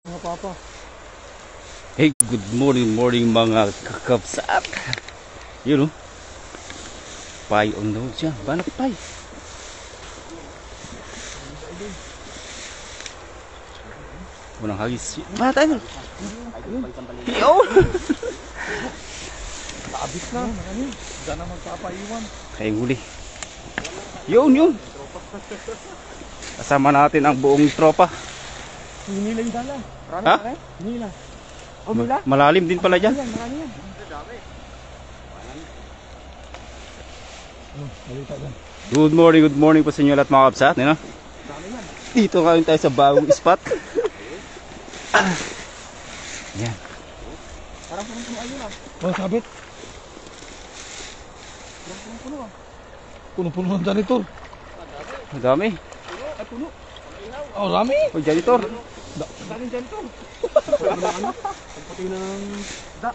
Mga papa. Hey, good morning mga kakabsat. Yun oh. Pay on the road siya. Banak pay. Unang hagis. Mana tayo? Yo! Taabit na. Diyan na magpapaiwan. Kayong huli. Yun. Kasama natin ang buong tropa. Hinila yung dala. Marami Ha? na hinila. O mila? Malalim din pala dyan. Marami yan. Balita dyan. Good morning po sa inyo lahat mga kabsat. You know? Dito kami tayo sa bagong spot. Yan. Parang punong-puno ayun ah. Oh, sabit. Punong-puno ah. Punong-puno ang janitor. Ang dami. Ay, puno. Oh, dami. Oh, janitor. Daming janitor. Ang puti ng da.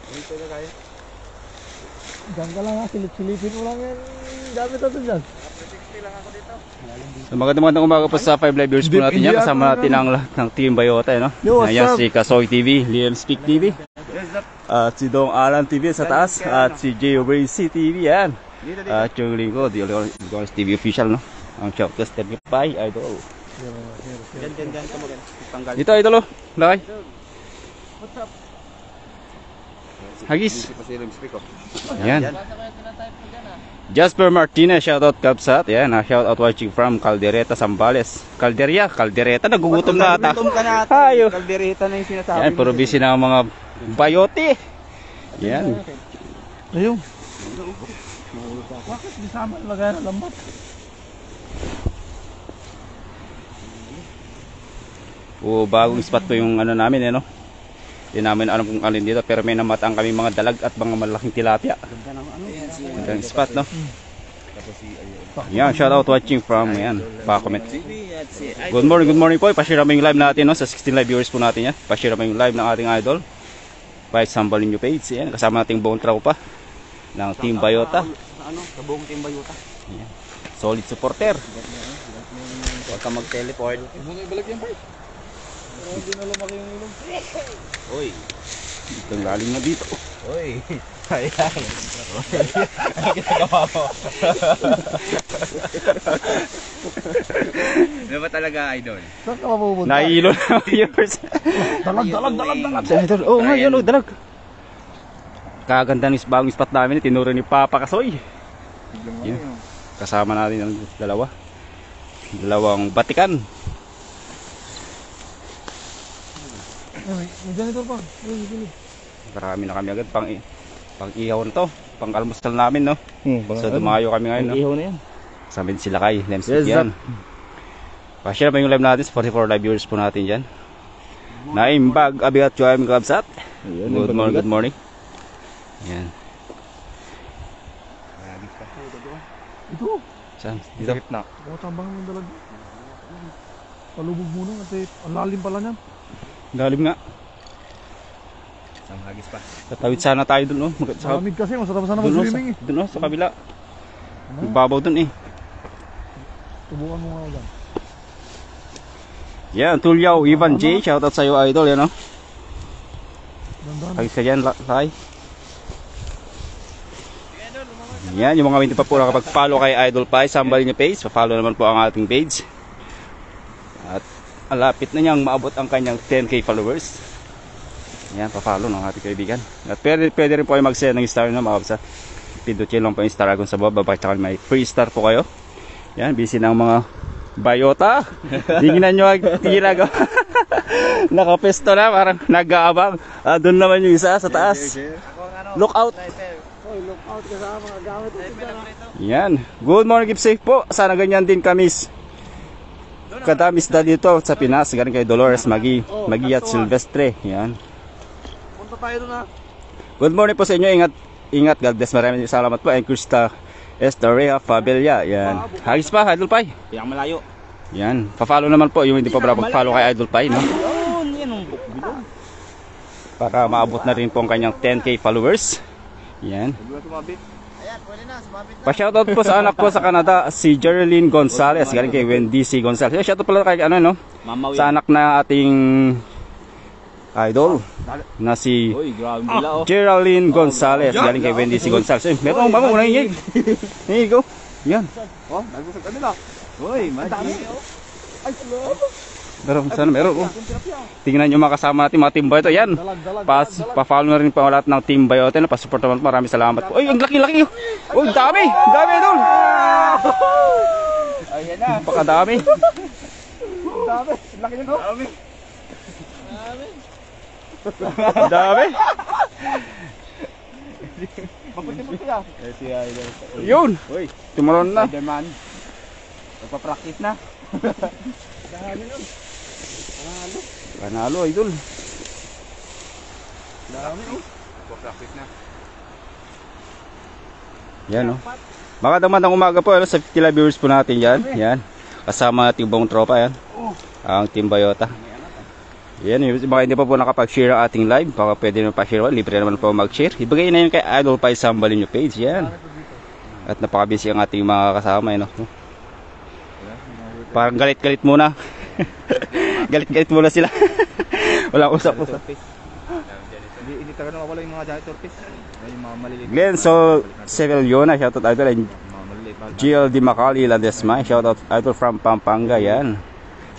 Dito na kaya. Diyan ka lang ha. Silip-silipin mo lang yan. Dami ito dyan. So, magandang umaga po sa 5 live viewers po natin yan. Kasama natin ang lahat ng Team Bayota. No? Yo, what's Ayan up? si Kasoy TV, Liam Speak TV. At si Dong Alan TV sa taas. At si J. Obracy TV. Yan. At yung lingkod, di Oligonis TV official. No? Ang shoutout Step Pay, Idol. Dito, Idol. Lakay. What's up? Hagis. Ayan. Jasper Martinez, shoutout Kabsat. Yan, shoutout watching from Caldereta, Zambales. Caldereta, nagugutom na ata. Ayo. Caldereta na yung sinasabi. Yan, puro busy na ang mga bayote. Yan. Ayun. Bakit disama lagay ng lambat? O, bagong spot po yung ano namin, no? Hindi namin alam kung alin dito, pero may namatang kami mga dalag at mga malaking tilapia. Gandang spot, no? Yan, shoutout watching from, yan, pa-comment. Good morning po. Pa-share naman yung live natin, no? Sa 16 live viewers po natin yan. Pa-share naman yung live ng ating idol. By sambalin nyo page, yan. Kasama nating buong tropa ng Team Bayota. Sa buong Team Bayota. Yan. Solid supporter. Huwag ka mag-teleport. Muna ibalik yan, Pai. Hindi na lumaki yung ilong. Uy, itong lalim na dito. Uy, ayan. Ano ginagawa mo? Ano ba talaga, idol? Saan ka mapupunta? Nahihilo na ang viewers. Dalag. Oo nga, yun o, dalag. Kaganda ng bagong spot namin, tinuro ni Papa Kasoy. Yun. Kasama natin ang dalawang batikan. May janitor pa. Marami na kami agad pang ihaw na to, pang almusal namin, no? So dumayo kami ngayon, no? Ihaw na yan. Kasama din sila kay Lemsik yan. Pa-share pa yung live natin sa 44 live viewers po natin dyan. Naimbag abigat yung aming kabsat. Good morning. Yan. Ito. Saan? Dito. Na. Tambang ng dalag. Palubog muna kasi ang lalim pala niyan. Lalim nga. Isang hagis pa. Tatawid sana tayo dun, no? Malamig kasi, masarap sana Dun, no? mag-swimming eh. Dun, no? Sa kabila. Babaw dun, eh. Tubukan mo nga dyan. Yan, Tulyaw, Ivan J. Shoutout sa'yo, idol, yan, no? Dandan. Hagis ka dyan, lakay. Yan, yung mga hindi pa po nakapag-follow kay Idol Pai, sambalin niyo page. Pa-follow naman po ang ating page. At alapit na niyang maabot ang kanyang 10k followers. Yan, pa-follow ng ating kaibigan. At pwede rin po kayo mag-send ng star na mga kapsa. Pindutin lang po yung star sa baba. Tsaka may free star po kayo. Yan, busy ng mga bayota. Tingnan nyo ang tira. Nakapesto na, parang nag-aabang. Doon naman yung isa sa taas. Look out. Look out ka sa mga gamit ito dyan. Yan. Good morning, keep safe po. Sana ganyan din kamis. Kadamis na dito sa Pinas. Galing kay Dolores Magi at Silvestre. Yan. Punta tayo doon ha. Good morning po sa inyo. Ingat. God bless. Maraming salamat po. And Krista Estaria Fabella. Yan. Hagis pa, Idol Pai. Yang malayo. Yan. Pa-follow naman po yung hindi pa mag-follow kay Idol Pai, no? Yan ang bilog. Para maabot na rin po ang kanyang 10k followers. Yan. Pa-shoutout po sa anak ko sa Canada, si Geraldine Gonzalez, galing kay Wendy C. Gonzalez. Shoutout pala kay ano, no? Sa anak na ating idol na si Geraldine Gonzalez, galing kay Wendy C. Gonzalez. Meron akong unang hingig. Here you go. Yan. Oh, nagusag ka nila. Uy, madami. Meron. Oh. Tingnan nyo mga kasama natin, mga Team Bayote. Yan. Pa-follow na rin pa lahat ng Team Bayote. Pa-support naman. Maraming salamat po. Uy, ang laki-laki. Uy, dami. Dami doon. Ayan na. Pakadami. Dami. Laki nyo. Dami. Dami. Mabuti-buti ah. Si Idol. Yun. Uy, Tumuron na. Spider-Man. Nagpa-practice na. Dami nun. Panalo, idol. Dami oh. Nagpa-practice na. Yan, oh. Magandang umaga po sa 50 live viewers po natin yan. Yan. Kasama natin yung buong tropa yan. Ang Team Bayota. Yan, baka hindi pa po nakapag-share ang ating live. Baka pwede naman pa-share. Libre naman po mag-share. Ibigay na yun kay Idol Pai Sambalin yung page. Yan. At napaka-busy ang ating mga kasama. Yan, oh. Parang galit-galit muna. Galit-galit muna sila. Walang usap-usap. Hindi talaga nawawala yung mga janitor piece. Yung mga maliliit. Glenn so Sevillona, shoutout Idol. And Mga maliliit. GL Di Macali Landesmay, shoutout Idol from Pampanga. Yan.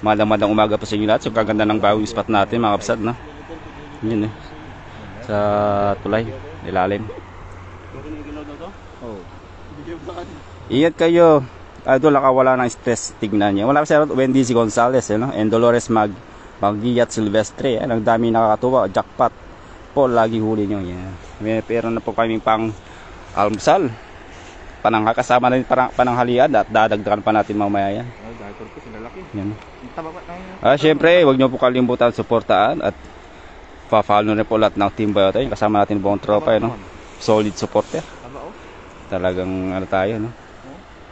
Madang umaga po sa inyo lahat. So kaganda ng bagong spot natin mga kapsat, no? Yun eh. Sa tulay, ilalim. Oh. Ingat kayo. Idol, nakawala ng stress. Tignan niya. Wala pa siya Wendy C. Gonzalez, eh, no? And Dolores Magiyat Silvestre. Yan. Ang dami nakakatuwa. Jackpot po, lagi huli nyo. Yan. May pera na po kaming pang almusal. Kasama na rin pananghalian at dadagdagan pa natin mamaya yan. Oh, janitor piece. Ang lalaki. Yan. Taba ba ng... Siyempre, huwag nyo po kalimutan suportaan at pa-follow na po lahat ng Team Bayota. Kasama natin buong tropa, no? Solid supporter. Taba oh. Talagang ano tayo, no?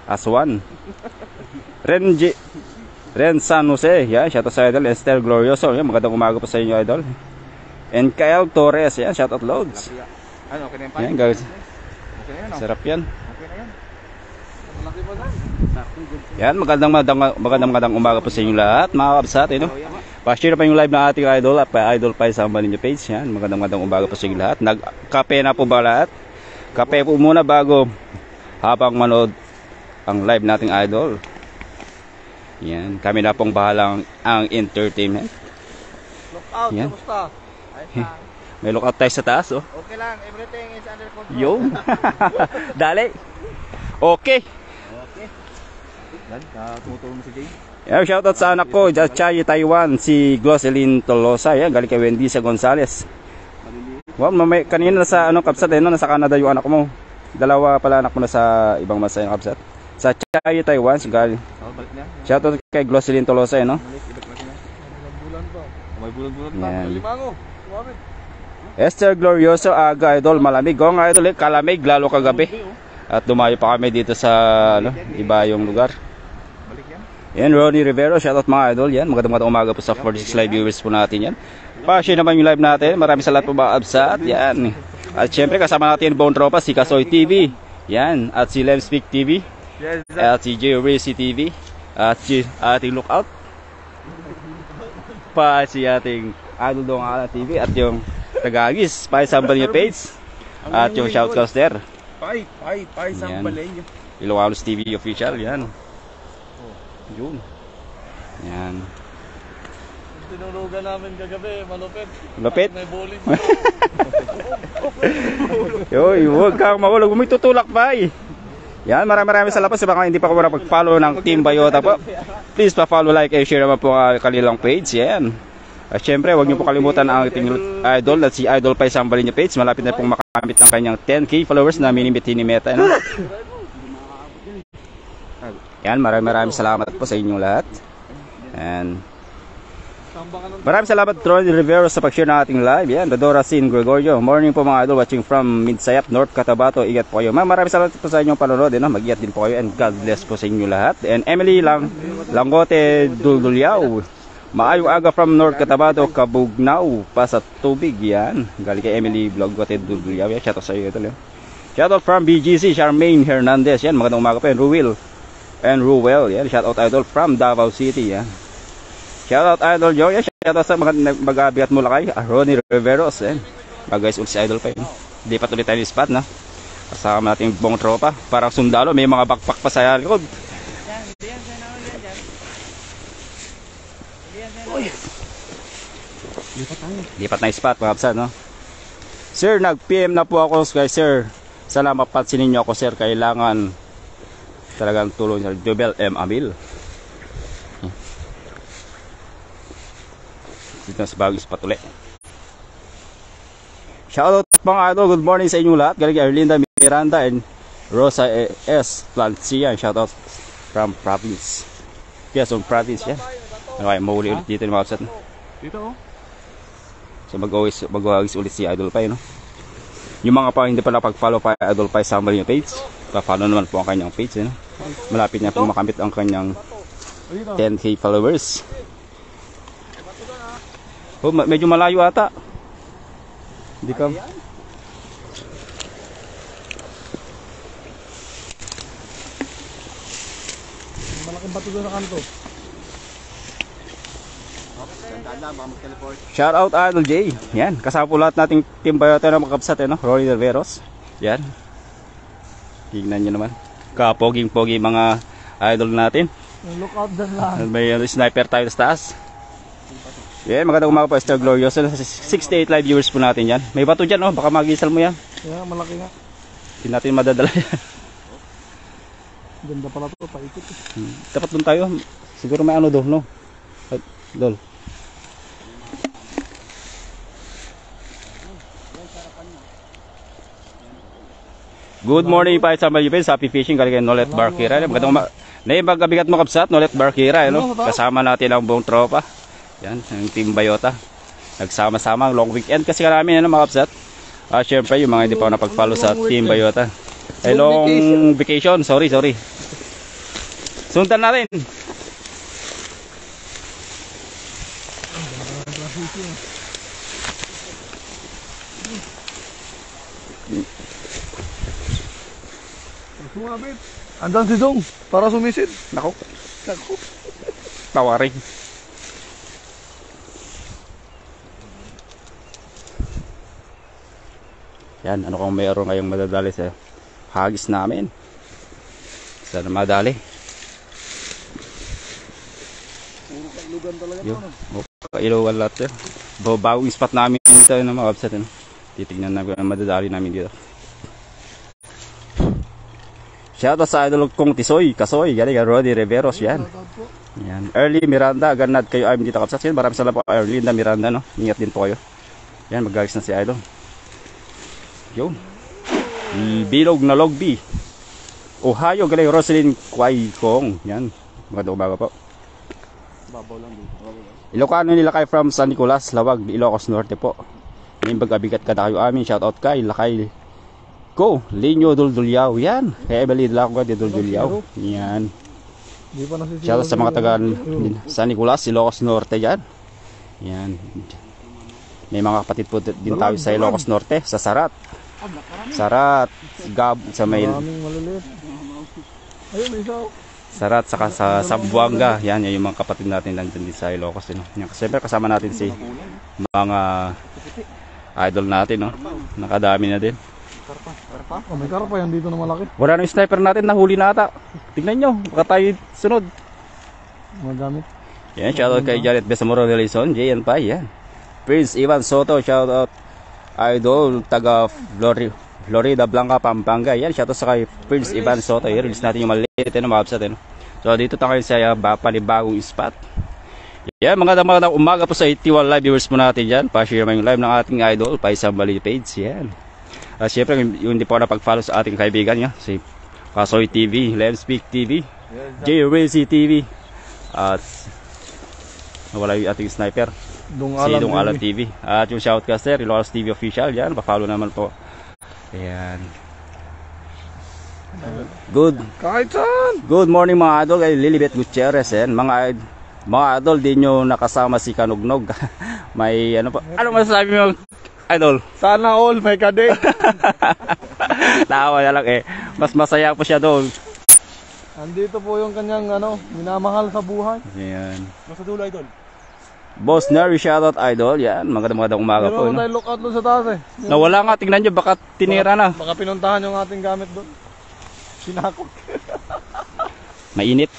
Aswan. Ren San Jose. Yan, shoutout sa Idol. Esther Glorioso. Yan, magandang umaga po sa inyo, Idol. And Kyle Torres. Yan, shoutout loads. Ano, okay na yung Yan, guys. Okay na yan oh. Sarap yan. Okay na yan. Malaki pa na. Yan, magandang umaga po sa inyo lahat, mga kabsat, no? Pa-share pa yung live na ating Idol at pa-Idol Pai Sambalin yung page. Yan, magandang umaga po sa inyo lahat. Nagkape na po ba lahat? Kape po muna bago habang manood ang live nating Idol. Yan, kami na pong bahalang ang entertainment. Lookout, Yan. kamusta? May lookout tayo sa taas, oh. Okay lang, everything is under control. Yo. Dali. Okay. Yan, tumutulong si Jay. Yeah, shoutout sa anak ko, Chayi Taiwan, si Gloselyn Tolosa. Yan, galing kay Wendy sa Gonzales. Wow, kanina sa kapsat, no? Nasa Canada yung anak mo. Dalawa pala anak mo na sa ibang bansa yung kapsat. Sa Chayi Taiwan, galing. Oh, balik na. Shoutout kay Gloselyn Tolosa, no? Balik na. Bulan pa. May bulan pa. Yan. Limango. Sumabit. Esther Glorioso, aga Idol, malamig. Gong Idol, kalamig, lalo kagabi. At dumayo pa kami dito sa iba yung lugar. Balik yan. Yan, Ronnie Rivero, shoutout mga Idol. Yan, magandang umaga po sa 46 live viewers po natin yan. Pa-share naman yung live natin. Maraming salamat po mga absat. Yan. At syempre kasama natin yung buong tropa, si Kasoy TV. Yan. At si Lemspeak TV. Yes, At si JRC TV. At si ating Lookout. Pa si ating Idol Dong Ala TV. At yung Tagagis, Pai Sambalin yung page. At yung shoutouts there. Pai, Yan. Sambalin. Ilocalos TV official. Yan. Yun. Yan. Tinulugan namin kagabi, malupit. Lupit. May bowling. Yoy, huwag kang mahulog. May tutulak pa eh. Yan, maraming salamat sa mga hindi pa ko pag-follow ng Team Bayota po. Please pa-follow, like, and share naman po ang kanilang page. Yan. At syempre, huwag niyo po kalimutan ang ating idol at si Idol Pai Sambalin niya page. Malapit na pong makamit ang kanyang 10k followers na minimit ni Meta. No? Yan, maraming salamat po sa inyong lahat. And maraming salamat Ronnie Rivero sa pag-share ng ating live. Yan, Dodora Sin Gregorio. Morning po mga idol watching from Midsayap, North Cotabato. Ingat po kayo. Maraming salamat po sa inyong panonood. No? Mag-iat din po kayo and God bless po sa inyo lahat. And Emily Langote Dulduliao. Maayong aga from North Cotabato, Kabugnaw, pa sa tubig. Yan. Galing kay Emily Langote Dulduliao. Yan, shout out sa iyo ito. Shoutout from BGC, Charmaine Hernandez. Yan, magandang umaga po. Ruel and Ruel. Yan, shoutout idol from Davao City. Yan. Shoutout idol Joe. Yan, shoutout sa mga mag-abigat mula kay Ronnie Riveros. Yan. Guys, ulit si idol pa yun. Lipat ulit tayo ng spot na. Kasama natin yung buong tropa. Parang sundalo, may mga backpack pa sa likod. Lipat na spot mga kapsat, no? Sir, nag-PM na po ako kay sir. Sana mapansinin niyo ako sir. Kailangan talagang tulong sa Jobel M. Amil. Dito sa bagong spot ulit. Shoutout mga idol. Good morning sa inyong lahat. Galing Erlinda Miranda and Rosa S. Plancia. Shoutout from province. Yes, from province yan. Ano kaya mahuli ulit dito yung mga kapsat, no? Dito oh. So mag-awagis ulit si Idol Pai, no? Yung mga pa hindi pa napag-follow pa Idol Pai sa yung page, pa-follow naman po ang kanyang page, no? Malapit na po makamit ang kanyang 10k followers. Oh, medyo malayo ata. Hindi ka. Malaking bato doon sa kanto. Shout out Idol J. Yan, kasama po lahat nating team Bayota na makapsat, no? Ronnie Riveros. Yan. Tingnan nyo naman. Kapoging-pogi mga idol natin. Look out dyan lang. May sniper tayo sa taas. Yan, magandang umaga po, Esther Glorioso. 68 live viewers po natin yan. May bato dyan, oh. Baka magisal mo yan. Yeah, malaki nga. Hindi natin madadala yan. Ganda pala ito, paikot. Dapat dun tayo. Siguro may ano doon, no? Dol. Good morning pa sa mga happy fishing galing kay Nolet Barkira. Magandang mag-abigat mo kapsat, Nolet Barkira, no? Kasama natin ang buong tropa. Yan, ang team Bayota. Nagsama-sama ang long weekend kasi namin, ano mga kapsat. Syempre yung mga hindi pa napag-follow sa team Bayota. Ay, long vacation, sorry. Sundan natin. Sumabit. Andan si Zong para sumisid. Nako. Tawarin. Yan, ano kung mayroon ngayong madadali sa hagis namin. Sana madali. Puro kailugan talaga Yo, kailugan lahat yun. Bagong spot namin dito na mga upset. Titignan namin ang madadali namin dito. Shoutout sa idol kong Tisoy, Kasoy, galing Roddy Riveros, yan. Yan. Early Miranda, ganad kayo ay dito kapsat. Maraming salamat po Erlinda Miranda, no. Ingat din po kayo. Yan, mag-galis na si idol. Yo. Bilog na Logby. Ohio, galing Roselyn Kwai Kong. Yan. Magandang umaga po. Babaw lang dito. Ilocano nila kay from San Nicolas, Lawag, Ilocos Norte po. May bag-abigat ka na kayo amin. Shoutout kay Lakay Ko, Linyo Duldulyaw. Yan. Kaya ibalid lang ko kay Duldulyaw. Yan. Di pa nasisira. Shoutout sa mga taga San Nicolas, Ilocos Norte yan. Yan. May mga kapatid po din tayo sa Ilocos Norte, sa Sarat. Sarat, Gab, sa may Maraming maliliit. Ayun, may isa. Sarat, saka sa Sambuanga. Yan, yung mga kapatid natin nandun din sa Ilocos. Yan. Siyempre kasama natin si mga idol natin, no? Nakadami na din. Oh, may karpa yan dito na malaki. Wala na yung sniper natin, nahuli na ata. Tignan nyo, baka tayo sunod. Magamit. Yan, shoutout kay Janet Besamoro de Lison, JN pa, yan. Prince Ivan Soto, shoutout idol, taga Florida Blanca, Pampanga. Yan, shoutout sa kay Prince Ivan Soto. I-release natin yung maliit na mga upset. So, dito tayo sa panibagong spot. Yan, magandang umaga po sa 81 live viewers po natin dyan. Pa-share mo yung live ng ating idol, Paisang Bali page. Yan. Siyempre, yung hindi po na-pag-follow sa ating kaibigan niya, si Kasoy TV, Let's Speak TV, J. Rizzy TV, at wala yung ating sniper, si Dong Alam TV, at yung shoutcaster, Ilocos TV Official, yan, pa-follow naman po. Ayan. Good morning mga idol, kay Lilibet Gutierrez, yan. Mga idol, di nyo nakasama si Kanugnog. May ano pa, ano masasabi mo idol? Sana all may kadate. Tawa na lang eh. Mas masaya po siya doon. Andito po yung kanyang minamahal sa buhay. Yan. Nasa dulo, idol. Boss Nary, shoutout idol. Yan, magandang umaga po. Pero No? tayo look out doon sa taas eh. Nawala nga, tingnan nyo, baka tinira na. Baka pinuntahan yung ating gamit doon. Sinakot. Mainit.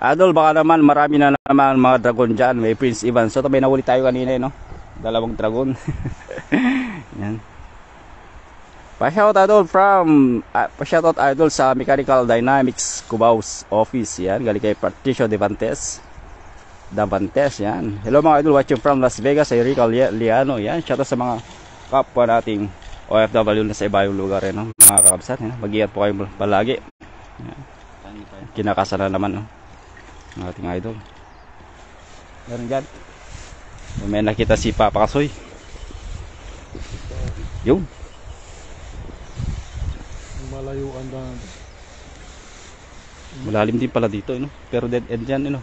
Idol, baka naman marami na naman mga dragon dyan. May Prince Ivan. So, may nahuli tayo kanina, no? Dalawang dragon. Yan. Pa-shoutout idol pa-shoutout idol sa Mechanical Dynamics Cubao's office. Yan, galing kay Patricio Davantes, yan. Hello mga idol, watching from Las Vegas, ay Rical Liano. Yan, shoutout sa mga kapwa nating OFW na sa iba yung lugar, no? Mga kakabsat, mag-iingat po kayo palagi. Yan. Kinakasala naman, no? Ang ating idol. Meron dyan. May nakita si Papa Kasoy. Yung Malayuan doon. malalim din pala dito, no? Pero dead end dyan, no?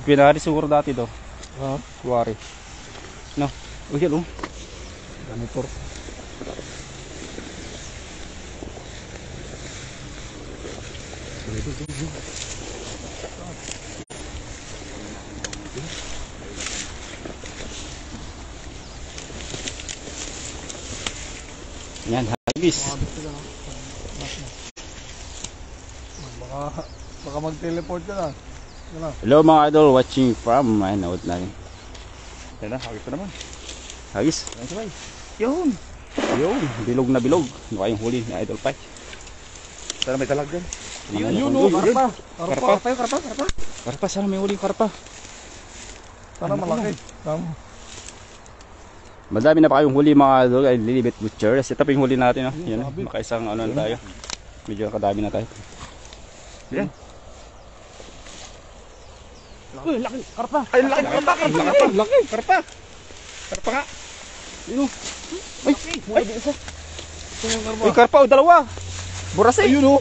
Pinari siguro dati to. Ha? Kuwari. No? O yan, oh. Monitor. Yan, habis. Baka mag-teleport ka na. Ano? Hello mga idol, watching from ay naut natin. Yan na, hagis pa naman. Hagis. Yun. Yun, bilog na bilog. Ano kayong huli ni Idol Pai? Sana may talag dyan. Yun o, karpa. Karpa. Karpa, sana may huli yung karpa. Sana malaki. Tama. Madami na pa kayong huli mga idol, ay Lilibet Butchers. Ito pa yung huli natin, no? Yan, makaisang ano na tayo. Medyo kadami na tayo. Yan. Uy, laki, karpa. Ay, laki, laki. Karpa. Karpa nga. Ayun. Ay, isa. Uy, karpa, dalawa. Burase. Ayun o.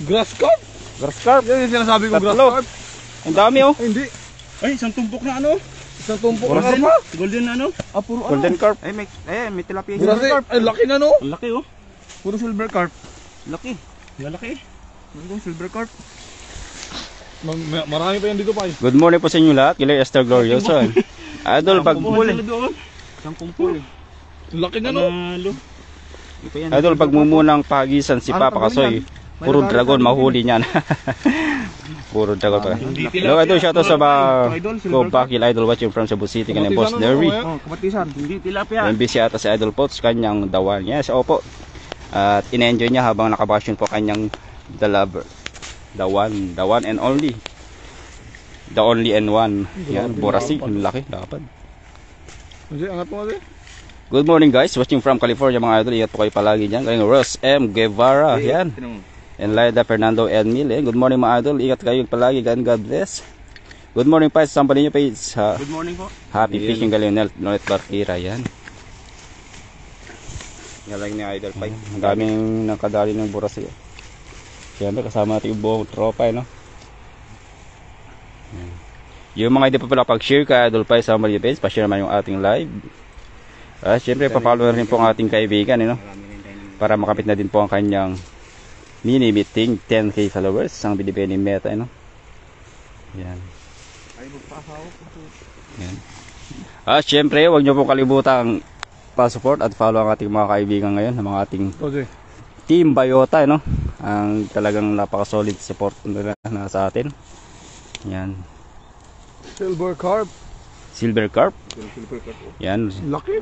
Grass carp. Grass carp. Yan yung sinasabi kong grass Tatlo. carp. Ang dami, oh. Ay, hindi. Ay, isang tumpok na ano. Isang tumpok na Golden. karpa. Golden na ano. Ah, puro Golden carp. Ay, may tilapia. Grass carp. Ay, laki na no. Ang laki, oh. Puro silver carp. Laki. Malaki. Yung silver carp. Marami pa yan dito pa eh. Good morning po sa inyo lahat. Kila Esther Glorioso. Idol, pag Isang kumpul. Laki na no. Nalo. Idol, pag mumunang pagisan si Papa Kasoy, puro dragon mahuli niyan. Puro dragon pa. Hello idol, shoutout sa Bakil Idol watching from Cebu City kanya Boss Nervy. Oh, kapatisan. Hindi tilapia. Yung busy ata si Idol Pots kanyang dawan. Yes, opo. At in-enjoy niya habang nakabakasyon po kanyang the one and only. The only and one. Yan, Borasig, ang laki, dapat. Kasi angat mo kasi. Good morning guys, watching from California mga idol. Ingat po kayo palagi dyan. Galing Ross M. Guevara, yan. And Lyda Fernando Edmil. Good morning mga idol, ingat kayo palagi. God bless. Good morning pa sa sampalin nyo pa. Good morning po. Happy fishing galing Nolet Barkira, yan. Yan lang ni Idol Pai. Ang daming nakadali ng Borasig. Siyempre kasama natin yung buong tropa, no? Yan. Yung mga hindi pa pala pag-share kay Idol Pai sa mga page, pa-share naman yung ating live. Siyempre, pa-follow rin po ang ating kaibigan, no? Para makapit na din po ang kanyang mini meeting, 10k followers, ang binibigay ni Meta, no? Yan. Yan. Siyempre, huwag nyo po kalibutang pa-support at follow ang ating mga kaibigan ngayon, ng mga ating Team Bayota, no? Ang talagang napaka-solid support nila na sa atin. Yan. Silver carp. Silver carp. Yan. Laki.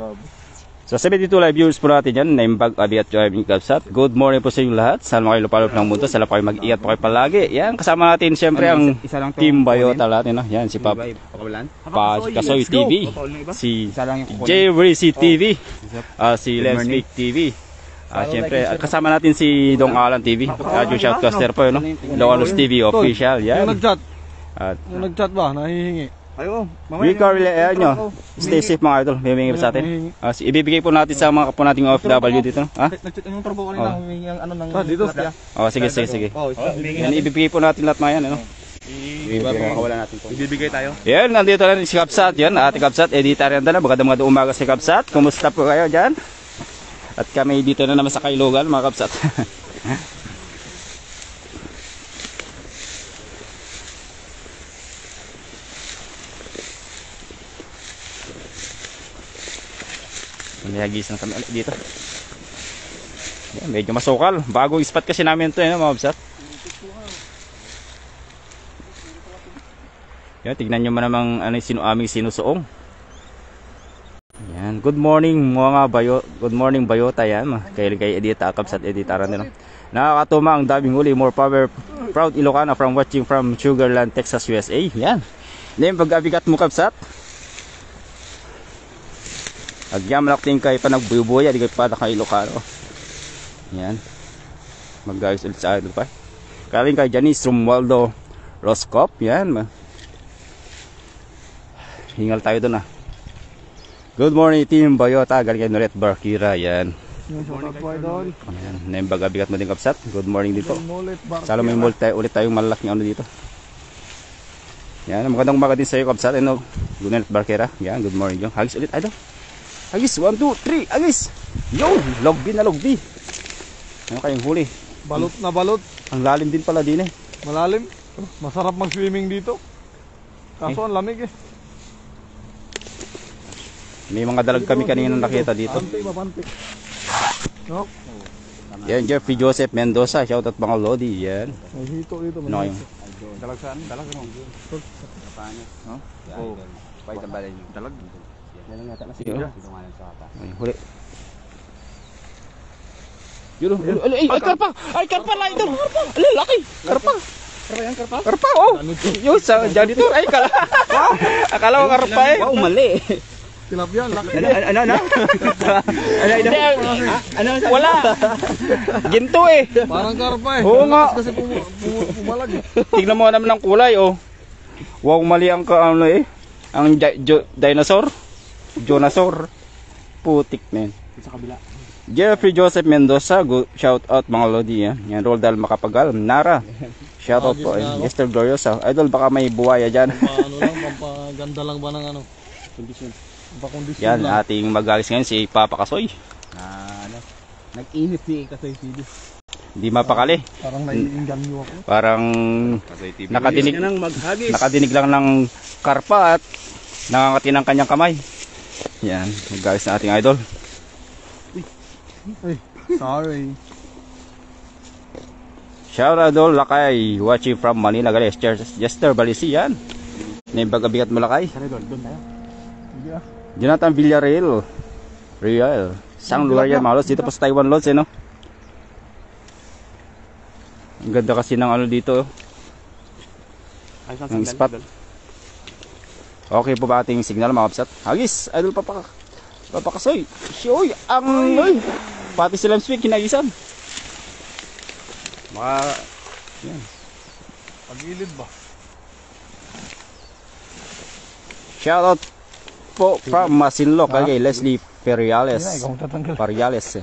Sa 72 live viewers po natin yan, Naimbag, Abi at Joy Kapsat. Good morning po sa inyo lahat. Sana kayo lupalop ng mundo. Sana kayo mag-iat po kayo palagi. Yan, kasama natin siyempre ang Team Bayota lahat. No? Yan, si Pap Kasoy TV, si J. Rizzy TV, si Lens Fake TV. Siyempre, kasama natin si Dong Alan TV. Yung shoutcaster po, no? Loalos TV official. Yan. Yung nag-chat. At Yung nag-chat ba? Nahihingi. Ayo, We car ayan nyo. Stay safe mga idol. May humingi pa sa atin. Ibibigay po natin sa mga kapwa nating OFW dito. No? Ha? Nag-chat yung turbo kanina, humingi ang ano ng dito. Oh, sige, sige, sige. Yan, ibibigay po natin lahat mga yan. Ano? Wala natin to. Ibibigay tayo. Yan, nandito na si Kapsat. Yan, ate Kapsat. Editor yan na. Magandang umaga si Kapsat. Kumusta po kayo dyan? At kami dito na naman sa Kailogan mga Kapsat. Mayagis na kami ulit dito. Yan, medyo masukal. Bagong spot kasi namin ito, mga Kapsat. Yan, tignan nyo man namang aming sinusuong. Yan, good morning mga bayo. Good morning bayota yan. Kay Edita Kapsat Editaran din. Nakakatuma ang daming huli. More power. Proud Ilocana from watching from Sugarland, Texas, USA. Yan. Yan pag-abigat mo Kapsat. Agyam lakting kay panagbubuya di kay pada kay Ilocano. Yan. Mag-guys ulit sa idol pa. Kaling kay Janice Romualdo Roscop. Yan. Hingal tayo doon ah. Good morning team Bayota. Galing kay Noret Barkira. Yan. Yan. Naimbag-abigat mo din Kapsat. Good morning dito. Salo may ulit tayong malalaking ano dito. Yan. Magandang umaga din sa iyo Kapsat. Ano? Noret Barkira. Yan. Good morning yung. Hagis ulit idol. Agis, 1, 2, 3, agis! Yo! Logbi na logbi! Ano kayong huli? Balot na balot. Ang lalim din pala din eh. Malalim. Masarap mag-swimming dito. Kaso ang lamig eh. May mga dalag kami kanina nakita dito. Pantik, mapantik. No? Yan, Jeffrey Joseph Mendoza. Shoutout mga Lodi. Yan. May hito dito. Ano yung? Dalag saan? Dalag ano? No? Oh. Pahit ang balay niyo. Dalag. Yan ang yata na sige. Ay, huli. Yun, ay, karpa! Ay, karpa na ito! Ay, laki! Karpa! Karpa yan, karpa? Karpa, oh! Yun, sa dyan dito. Ay, akala ko karpa eh. Wow, mali! Tilapia, laki. Ano? Ano? Wala! Ginto eh! Parang karpa eh. Oo nga. Kasi pumalag eh. Tignan mo naman ang kulay, oh. Wow, mali ang ano eh. Ang dinosaur. Jonasaur. Putik, men. Sa kabila. Jeffrey Joseph Mendoza. Shout out mga Lodi. Yan. Roldal Makapagal. Nara. Shout out po. Esther Gloriosa. Idol, baka may buwaya dyan. Paano lang, pampaganda lang ba ng ano? Kondisyon. Pampakondisyon Yan, lang. ating mag-alis ngayon si Papa Kasoy. Nag-init si Kasoy CD. Hindi mapakali. Parang naiingan nyo ako. Parang nakadinig lang ng karpa at nakangati ng kanyang kamay. Yan, mag-alis na ating idol. Ay, sorry. Shout out idol Lakay, watching from Manila, guys. Jester Balisi yan. Naimbag-abigat mo Lakay. Doon tayo. Hindi ah. Jonathan Villarreal. Real. Sang lugar yan mga lods. Dito pa sa Taiwan lods no. Ang ganda kasi ng ano dito. Ang spot. Okay po ba ating signal mga kapsat? Hagis, idol Papakasoy. Shoy, ang oy. Pati silang speak kinagisan. Yan. Pag-ilid ba? Shout out po from Masinloc kay Leslie Periales. Ikaw tatanggal. Periales.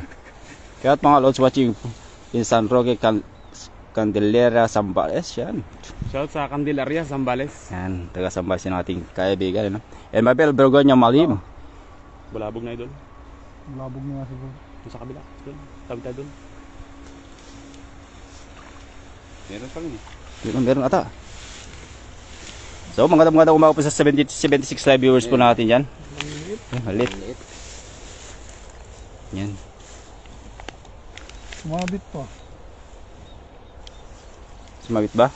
Kaya mga lods watching in San Roque Candelaria, Zambales. Yan. Shout sa Candelaria, Zambales. Yan, taga Zambales yung ating kaibigan. No? And Mabel Bergonya Malim. Bulabog na idol. Labog na nga siguro. Sa kabila. Doon. Tabi tayo doon. Meron pa rin eh. Meron ata. So, magandang umaga po sa 76 live viewers po natin yan. Malit. Yan. Sumabit pa. Sumabit ba?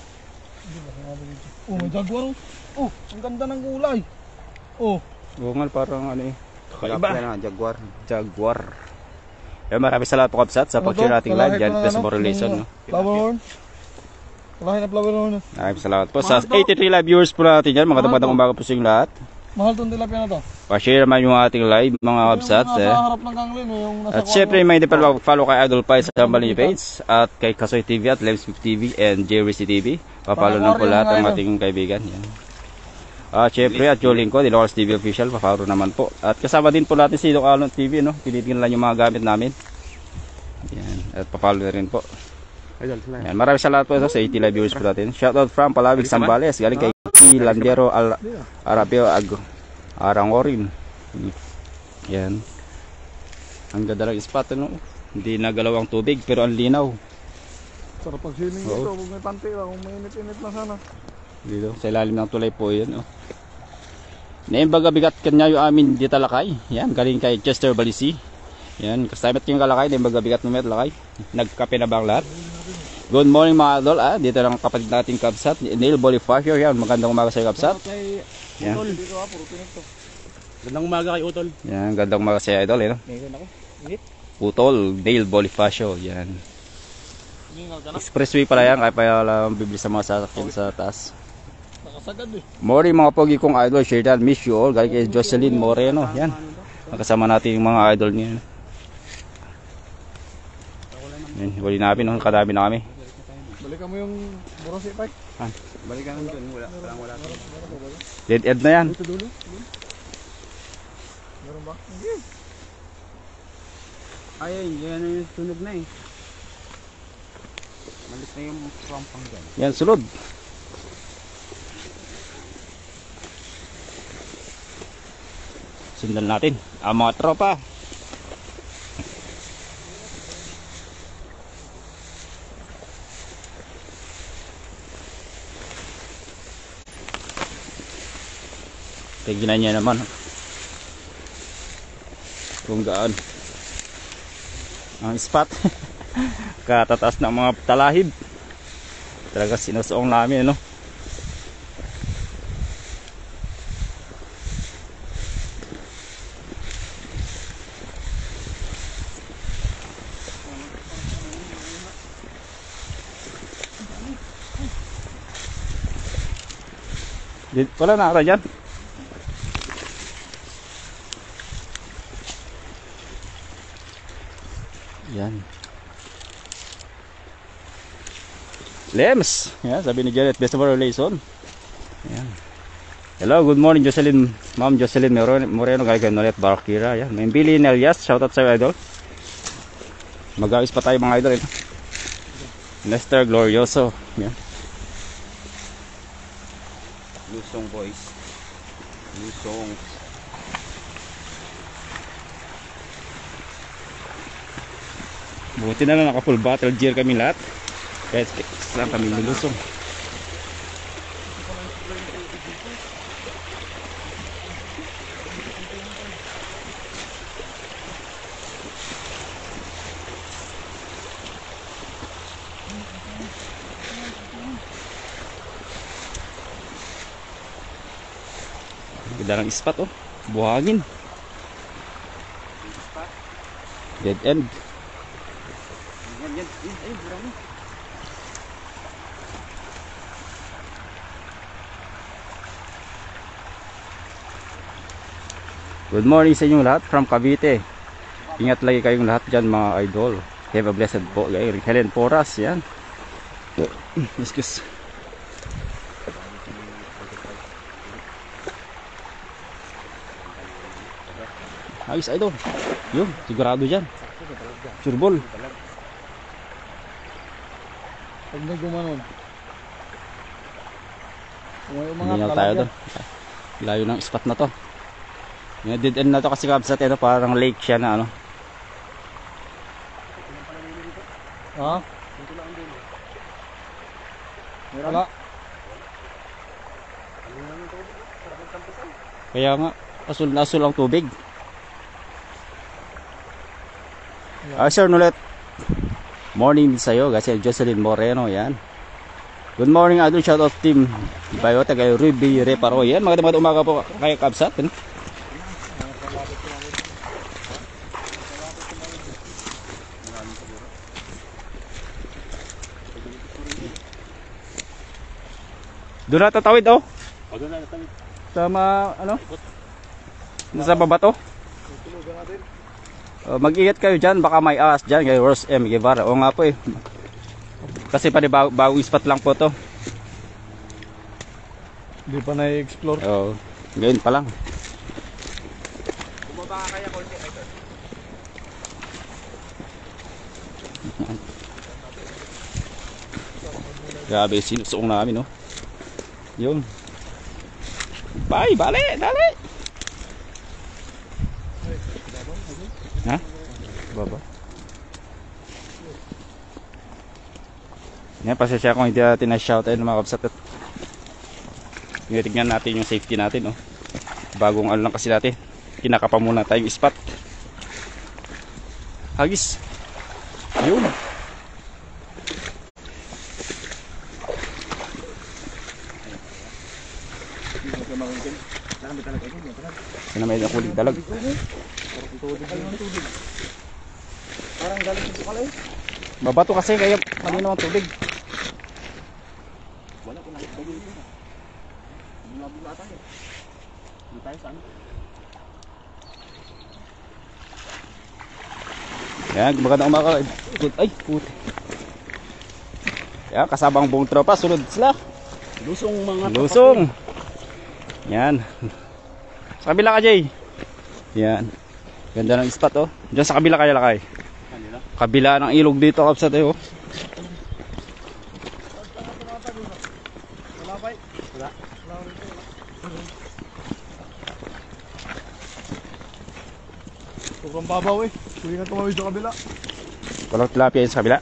Oh, may jaguar oh. Oh, ang ganda ng kulay. Oh. Oo nga, parang ano eh. Kakaiba. Jaguar. Kaya maraming salamat po kapsat sa pag-share nating live dyan. Plus more relation. No? Flower horn. Kalahin na flower horn. Maraming salamat po sa 83 live viewers po natin dyan. Magandang umaga po sa inyong lahat. Mahal tong tilapia na to. Pa-share naman yung ating live mga kapsat. Yung nasa harap ng kanglin eh. Yung nasa At syempre may hindi pa follow kay Idol Pai sa Sambalin page. At kay Kasoy TV at Live Smith TV and JRC TV. Pa-follow na po lahat ng ating kaibigan. Yan. Syempre at yung lingkod, Ilocos TV Official, pa-follow naman po. At kasama din po natin si Ilocos TV, no? Pilitin lang yung mga gamit namin. Yan, at pa-follow na rin po. Yan, maraming salamat po sa 80 live viewers po natin. Shoutout from Palawig, Zambales, galing kay Landero Arapio Arangorin. Yan. Ang ganda ng spot, ano? Hindi nagalaw ang tubig, pero ang linaw. Sarap pag-swimming dito, huwag may panty lang, kung mainit-init na sana. Dito, sa ilalim ng tulay po yan, oh. Naimbaga bigat kanya yung amin di talakay. Yan, galing kay Chester Balisi. Yan, kasamet yung kalakay, naimbaga bigat mo may talakay. Nagkape na ba ang lahat? Good morning mga idol, dito lang kapatid natin Kabsat, Neil Bolifacio. Yan, magandang umaga sa Kabsat. Yan. Gandang umaga kay Utol. Yan, gandang umaga sa idol, no? Utol, Neil Bolifacio. Yan. Expressway pala yan, kaya pala bibili sa mga sasakyan sa taas. Nakasagad eh. Morning mga pogi kong idol, share that, miss you all. Galing kay Jocelyn Moreno. Yan. Nakasama natin yung mga idol niya. Yan, huli namin, no? Kadami na kami. Balikan mo yung burasi, Pai. Balikan mo dun, wala. Dead end na yan. Dito dulo. Meron ba? Hindi. Ay, yan na yung sunog na eh. Malit na yung pampang dyan. Yan, sulod. Sundan natin ang mga tropa. Tignan niya naman kung gaan ang spot. Katataas ng mga talahib. Talaga sinusuong namin, ano? Wala na ata dyan. Yan. Lems. Yan, sabi ni Janet, best of our relation. Yan. Hello, good morning Jocelyn. Ma'am Jocelyn Moreno, galing kay Nolet Barkira. Yan. May Billy Nelias, shoutout sa idol. Mag-awis pa tayo mga idol. Ito. Lester Glorioso. Yan. Lusong boys. Lusong. Buti na lang naka full battle gear kami lahat. Kahit saan kami nilusong. Ganda ng spot, oh. Buhangin. Dead end. Ayun, marami. Good morning sa inyong lahat from Cavite. Ingat lagi kayong lahat dyan mga idol. Have a blessed po. Helen Poras, yan. Excuse. Ayos idol. Yun, sigurado dyan. Surbol. Pag may gumanon. Hindi na tayo doon. Layo ng spot na to. Yung dead end na to kasi Kabsat, ito parang lake siya na ano. Ha? Wala. Kaya nga, asul na asul ang tubig. Sir Nulet. Morning sa'yo, kasi Jocelyn Moreno, yan. Good morning, idol. Shoutout team Biota kay Ruby Reparo. Yan, magandang umaga po kay Kabsat. Doon na tatawid, oh. Doon na tatawid. Sama, ano? Nasa baba to. Mag-ingat kayo dyan, baka may ahas dyan kay Ross M. Guevara. O nga po eh. Kasi bagong spot lang po to. Hindi pa na-explore. Oo. Ngayon pa lang. Bumaba ka kaya konti ito. Grabe, sinusuong namin, no? Yun. Bye, bale, dali! Ha? Baba. Yan, pasensya kung hindi natin na-shout ayun mga kapsat. Tingnan natin yung safety natin, no? Bagong ano lang kasi natin. Kinakapa muna tayong spot. Hagis. Yun. Sana may nakulig dalag. Parang galing dito pala eh. Babato kasi kaya malinaw ang tubig. Wala ko nakita dito. Bula tayo. Hindi tayo saan? Yan, magandang umaga. Ay, puti. Yan, kasabang buong tropa, sunod sila. Lusong mga Lusong. Yan. Sa kabila ka, Jay. Yan. Ganda ng spot, oh. Diyan sa kabila kaya lakay. kanila. Kabila ng ilog dito, kapsat, eh, oh. Wala pa eh. Wala. Sobrang babaw eh. Hindi na tumawid sa kabila. Walang tilapia yun sa kabila.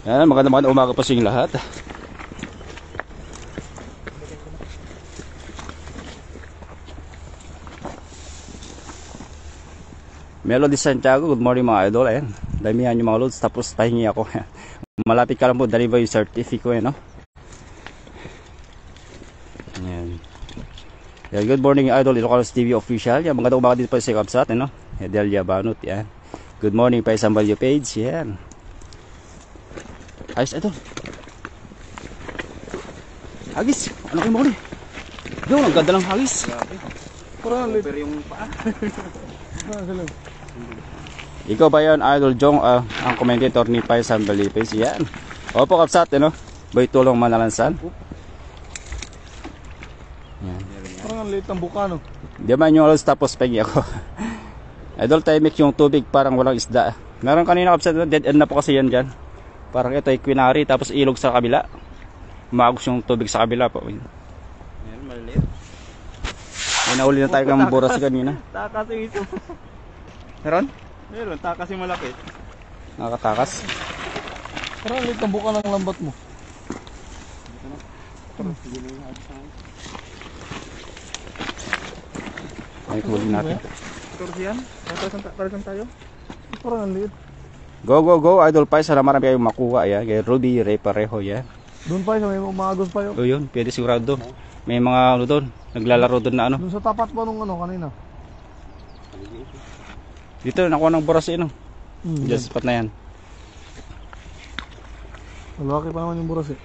Yan, magandang umaga pa sa inyong lahat. Melody Santiago, good morning mga idol. Ayan, damihan yung mga loads, tapos pahingi ako. Malapit ka lang po, deliver yung certificate, no? Ayan. Yan, good morning idol, Ilocanos TV official. Yan, magandang umaga dito pa sa Kapsat, no? Delia Banut, yan. Good morning pa isang value page, yan. Ayos, idol. Hagis, ano kayo mahuli? Yun, ang ganda ng hagis. Parang lit. Pero yung paa. Ikaw ba yan, Idol Jong, ang commentator ni Paisan Balipes? Yan. Opo, Kapsat, ano? Bay tulong manalansan. Yan. Parang lit ng buka no. Di man yung alos tapos pengi ako. Idol, timing yung tubig, parang walang isda. Meron kanina, Kapsat, dead end na po kasi yan dyan. Parang ito ay quinary, tapos ilog sa kabila. Umagos yung tubig sa kabila po. Meron maliliit. May nahuli na tayo ng buras kanina. Takas yung ito. Meron? Meron, takas yung malaki. Nakatakas. Parang lit ng buka ng lambat mo. Ay, huli natin. Torsi yan? Parasan tayo? Parang lit. Go, go, go, Idol Pai. Sana marami kayong makuha. Yan. Kay Ruby, Ray Pareho. Yan. Doon pa may umagos pa yun. O yun, pwede sigurado. May mga ano doon, naglalaro doon na ano. Doon sa tapat pa nung ano kanina. Dito, nakuha ng boras no. Diyan sa spot na yan. Malaki pa naman yung buras eh.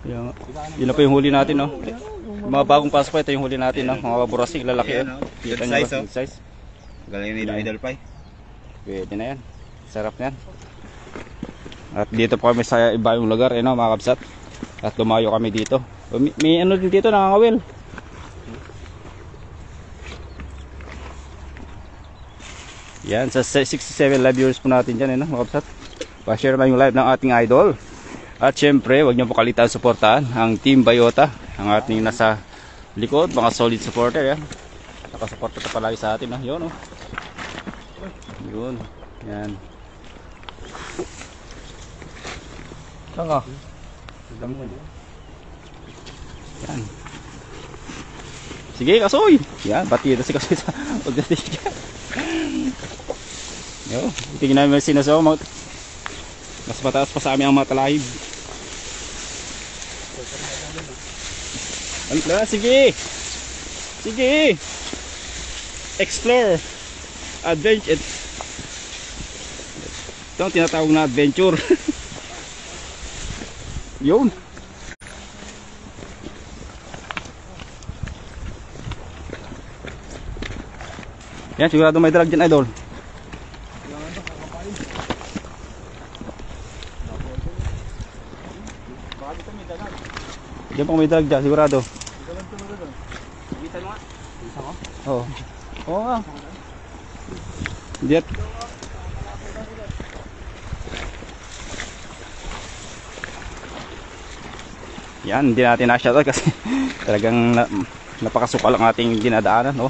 Yan, yun na po yung huli natin, no. Mga bagong pasok pa, ito yung huli natin, no. Mga borasig, lalaki. Ayan, Oh. oh. Kita Good nyo size, ba? oh. Good size. Galing ni Idol Pie. Pwede na yan. Sarap na yan. At dito po kami sa iba yung lugar, no, mga kapsat. At lumayo kami dito. May ano din dito, nakangawil. Yan, sa 67 live viewers po natin dyan, no, mga kapsat. Pa-share naman yung live ng ating idol. At syempre, huwag niyo po kalitan suportahan ang Team Bayota, ang ating nasa likod, mga solid supporter, yan. Nakasuporta pa palagi sa atin, no. Yun, oh. Yun. Yan. Saan ka? Yan. Sige, Kasoy. Yan, bati na si Kasoy sa pagdating dyan. Yo, tingnan namin sinasaw, mas mataas pa sa amin ang mga talahib. Ano, sige. Sige. Explore. Adventure. Ito ang tinatawag na adventure. Yun. Yan, sigurado may dalag dyan, idol. Diyan pa may dalag dyan, sigurado. Kita mo nga. Isa ko. Oo. Oo nga. Diyan. Yan, hindi natin na-shoutout kasi talagang napakasukal ang ating dinadaanan, no?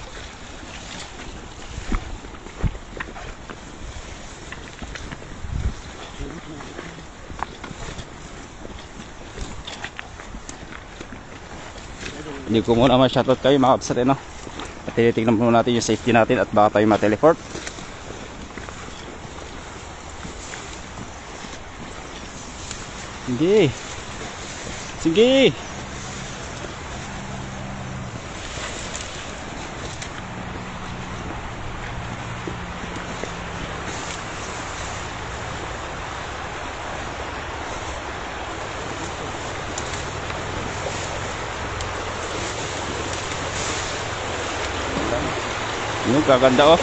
Hindi ko muna ma-shoutout kayo mga kapsat, no? At tinitignan muna natin yung safety natin at baka tayo ma-teleport. Sige. Sige. Ano, kaganda oh.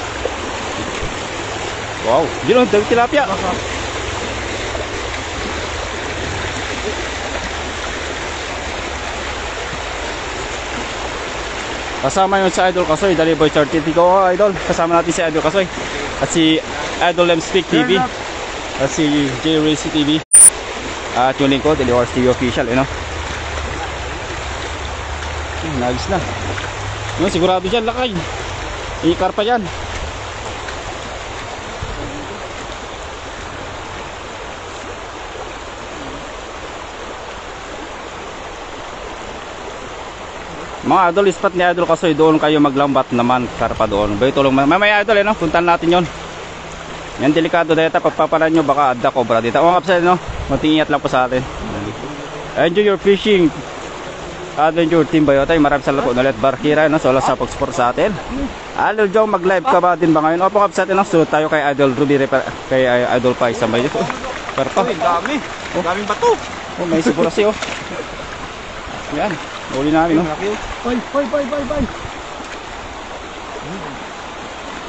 Wow, yun oh, tilapia. Kasama yun si Idol Kasoy, Dali Boy Certifico, oh, Idol. Kasama natin si Idol Kasoy. At si Idol Lemspeak TV. At si J-Racy TV. At yung link ko, Deliwars TV Official, you know. Nagis na. Yun, sigurado dyan, lakay. Ikar pa dyan. Mga idol, spot ni Idol Kasoy, doon kayo maglambat naman, karpa doon. Bay tulong mamaya idol, no? Puntahan natin yon. Yan, delikado dito, pagpapalan nyo, baka adda cobra dito. O nga kapsay, no? Matingiat lang po sa atin. Enjoy your fishing. Adventure Team Bayotay, maraming salamat po ulit. Barkira, no? So, sa pag-support sa atin. Idol Joe, mag-live ka ba din ba ngayon? Opo kapsay, no? Sunod tayo kay Idol Ruby, kay Idol Pai sa may dito. Karpa. Dami. Daming bato. Oh, may sipurasi, oh. Yan. Uli namin, no? Bye.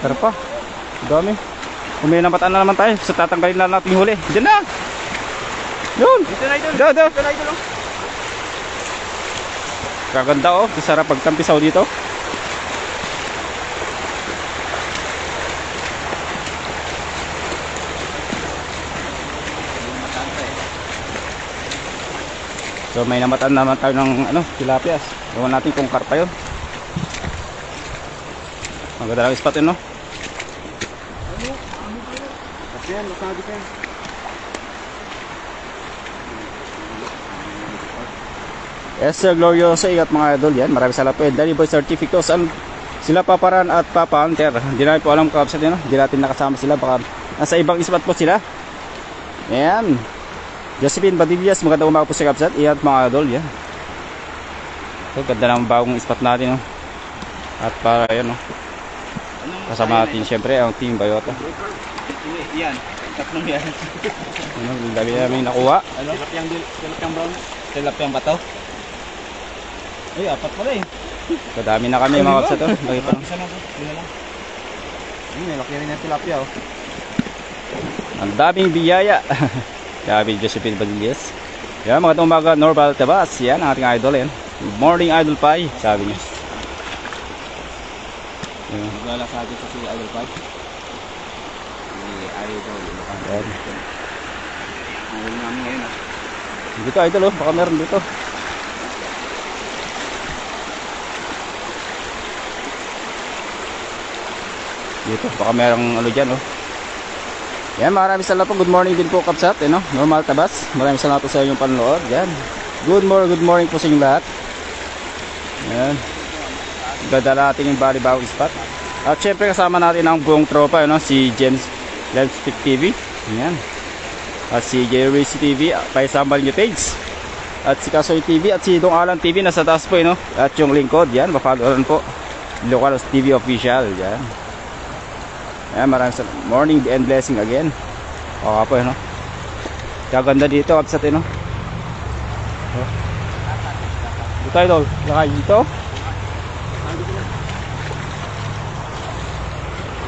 Tara pa. Dami. Kung may napataan na naman tayo, so tatanggalin na natin yung huli. Diyan na! Yun! Dito na idol. Do. Dito na idol. Kaganda oh. Sarap pagtampisaw dito. So may namataan naman tayo ng ano, tilapias. Ewan natin kung karpa yun. Maganda lang spot yun, no? Kasi yan, lusabi ka yan. Yes sir, glorioso. Ingat mga idol yan. Maraming salamat po. Dali Boy Certificates. Sila Paparan at Papa Hunter. Hindi namin po alam kung kapsat yun, no? Hindi natin nakasama sila. Baka nasa ibang spot po sila. Ayan. Josephine Badillas, magandang umaga po sa kapsat. Iyan mga idol, yan. So, ganda ng bagong spot natin, no? At para yan, no? Kasama natin syempre ang Team Bayota. Yan, tatlong yan. Ano, dami namin nakuha. Ano? Tilapyang brown. Tilapyang bato. Ay, apat pala eh. Kadami na kami mga kapsat, oh. Lagi pa. Isa lang po, yun na lang. May laki rin yung tilapia oh. Ang daming biyaya. Sabi Josephine Badillas. Yan, mga umaga, Norval Tabas. Yan, ang ating idol yan. Good morning, Idol Pai. Sabi niya. Naglalasado sa si Idol Pai. Idol. Yan. Ang ulo namin ngayon ah. Dito, idol, oh. Baka meron dito. Dito, baka merong ano dyan, oh. Yan, maraming salamat po. Good morning din po, kapsat. No? Normal Tabas. Maraming salamat po sa inyong panonood. Yan. Good morning po sa inyong lahat. Yan. Ganda natin yung bali-bawang spot. At syempre kasama natin ang buong tropa, no? Si James Lemspeak TV. Yan. At si J-Racy TV. Paisambal nyo page. At si Kasoy TV. At si Dong Alan TV. Nasa taas po, no? At yung lingkod. Yan. Mapaloran po. Local TV Official. Yan. Ayan, maraming salamat. Morning and blessing again. O po yun, no? Kaganda dito, kapsat yun, no? Dito tayo, tol. Lakay dito.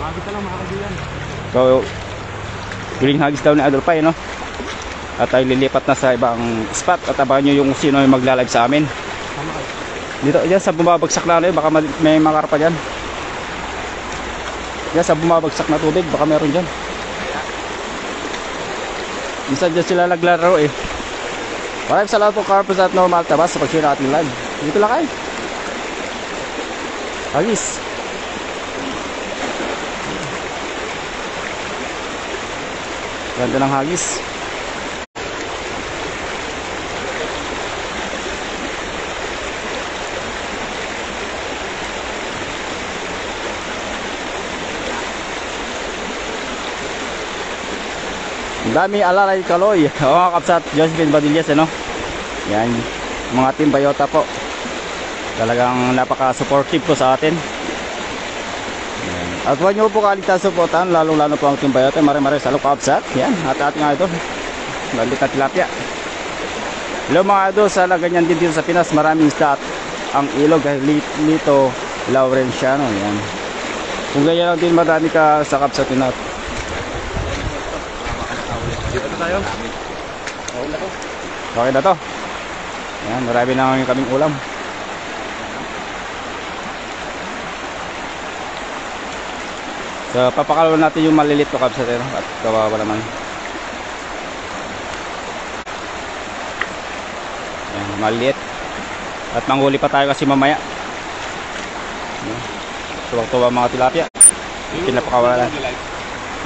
Hagis na lang mga kaibigan. So, huling hagis daw ni Idol Pai, no? At tayo lilipat na sa ibang spot. At abangan nyo yung sino yung magla-live sa amin. Dito, dyan sa bumabagsak na ano yun, baka may makarpa dyan. Dyan sa bumabagsak na tubig, baka meron dyan. Minsan dyan sila naglaro eh. Maraming salamat po Carpus at Normal Tabas sa pag-share natin live. Dito lang kayo. Hagis. Ganda ng hagis. Ang dami alalay kaloy. O mga kapsat, Josephine Badillas, ano? Yan, mga team Bayota po. Talagang napaka-supportive po sa atin. Yan. At huwag nyo po kaligtas supportan, lalo-lalo po ang team Bayota. Mare-mare sa kapsat. Yan, at ating nga ito. Galit na tilapia. Hello mga idol, sa ganyan din dito sa Pinas. Maraming isda at ang ilog ay Lito Laurenciano. Yan. Kung ganyan lang din marami ka sa kapsatin natin. Dito na tayo. Okay na to. Yan, marami na kaming ulam. So, papakalawin natin yung malilit to kapsatero. At kawawa naman. Yan, malilit. At manghuli pa tayo kasi mamaya. Yan. Tuwag-tuwa mga tilapia. Pinapakawalan.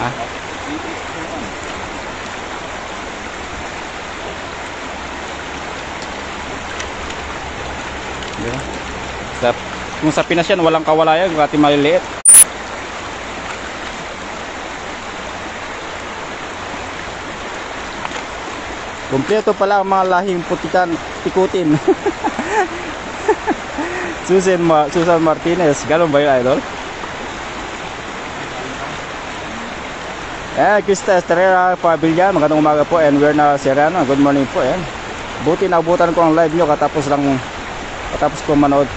Ha? Kung sa Pinas yan, walang kawalayan, kasi maliliit. Kompleto pala ang mga lahing putikan, tikutin. Susan Martinez, ganun ba yun, idol? Krista Estrella Pavilion, magandang umaga po, and we're na Serrano, good morning po. Buti naubutan ko ang live nyo, katapos ko manood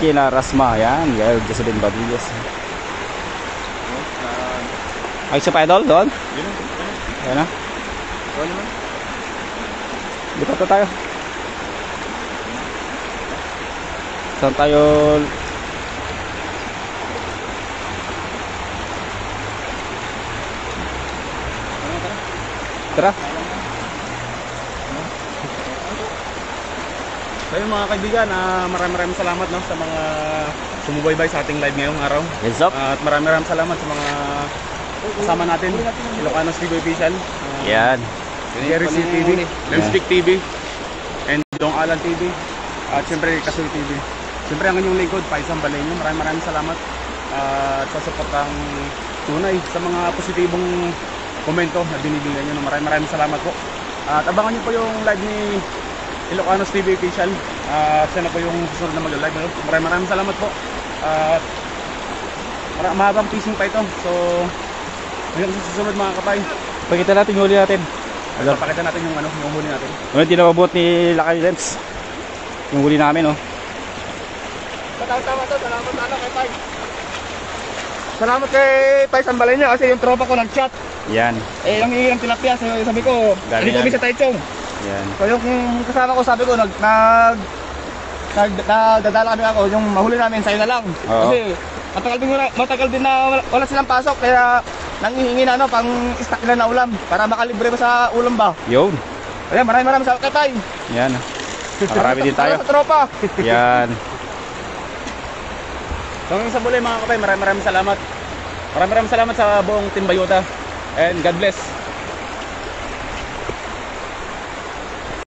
kina Rasma. Yan, gaya Jocelyn Badillas. Ay, isa pa idol doon? Yan na. Dito pa tayo. Saan tayo? Tara. So yun mga kaibigan, maraming salamat no, sa mga sumubaybay sa ating live ngayong araw. Yes, up. At maraming salamat sa mga kasama natin, Ilocanos TV Official. Yan. Jerry C TV, Lemstick TV, and Dong Alan TV, at syempre Kasoy TV. Syempre ang inyong lingkod, Paisang Balenyo. Maraming salamat at sa suportang tunay sa mga positibong komento na binibigyan nyo. Maraming salamat po. At abangan nyo po yung live ni Ilocanos TV Official. At siya na po yung susunod na mag-live. Maraming salamat po. At mahabang fishing pa ito. So, hanggang sa susunod mga kapay. Pakita natin yung huli natin. Pakita natin yung yung huli natin. Hindi na mabot ni Lakay Lems. Yung huli namin, oh. Tama to, salamat kay Pai. Salamat kay Pai Sambalenyo kasi yung tropa ko nag-chat. Yan. Ang hihilang tilapia, sabi ko, Dami hindi kami yan. sa Taichung. Yan. So yung kasama ko, sabi ko, nagdadala kami ako, yung mahuli namin, sa'yo na lang. Oo. Kasi matagal din na wala silang pasok, kaya nanghihingi na pang stock nila na ulam, para makalibre pa sa ulam ba. Yun. Kaya maraming salamat kay Pai. Yan. Marami din tayo. Sa tropa. Yan. So hanggang sa muli mga kapay, maraming salamat. Maraming salamat sa buong Team Bayota. And God bless.